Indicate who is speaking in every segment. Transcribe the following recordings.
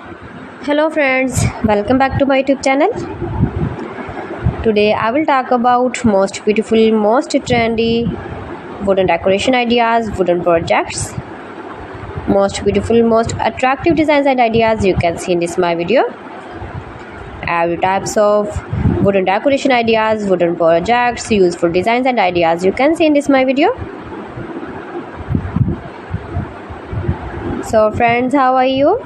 Speaker 1: Hello friends, welcome back to my YouTube channel. Today I will talk about most beautiful, most trendy wooden decoration ideas, wooden projects, most beautiful, most attractive designs and ideas you can see in this my video. Every types of wooden decoration ideas, wooden projects, useful designs and ideas you can see in this my video. So friends, how are you?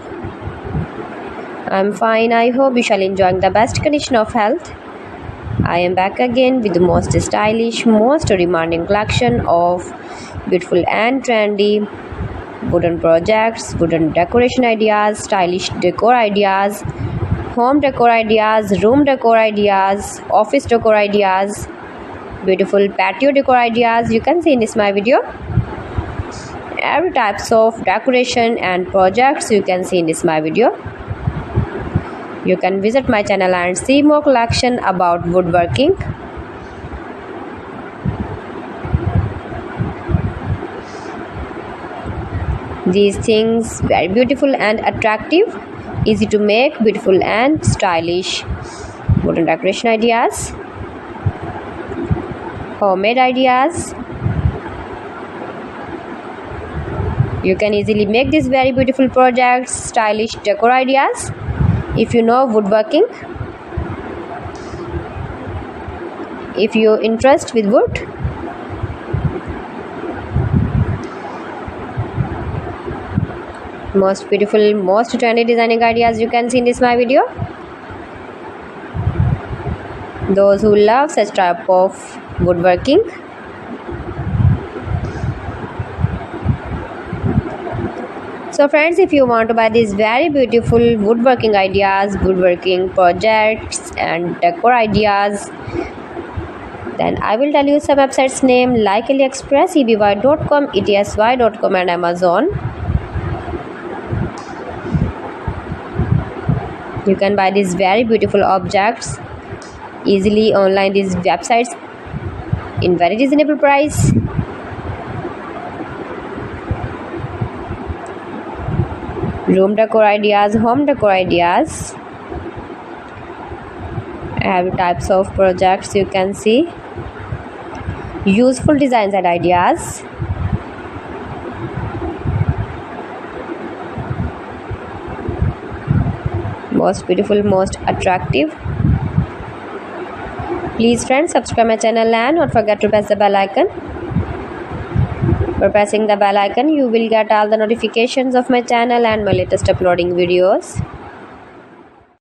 Speaker 1: I'm fine. I hope you shall enjoying the best condition of health. I am back again with the most stylish, most demanding collection of beautiful and trendy wooden projects, wooden decoration ideas, stylish decor ideas, home decor ideas, room decor ideas, office decor ideas, beautiful patio decor ideas you can see in this my video. Every types of decoration and projects you can see in this my video. You can visit my channel and see more collection about woodworking. These things very beautiful and attractive, easy to make, beautiful and stylish wooden decoration ideas, homemade ideas. You can easily make these very beautiful projects, stylish decor ideas if you know woodworking. If you interest with wood, most beautiful, most trendy designing ideas you can see in this my video. Those who love such type of woodworking, so friends, if you want to buy these very beautiful woodworking ideas, woodworking projects and decor ideas, then I will tell you some websites name like AliExpress, eby.com, etsy.com and Amazon. You can buy these very beautiful objects easily online, these websites in very reasonable price. Room decor ideas, home decor ideas, every types of projects you can see, useful designs and ideas, most beautiful, most attractive. Please friends, subscribe my channel and don't forget to press the bell icon. For pressing the bell icon, you will get all the notifications of my channel and my latest uploading videos.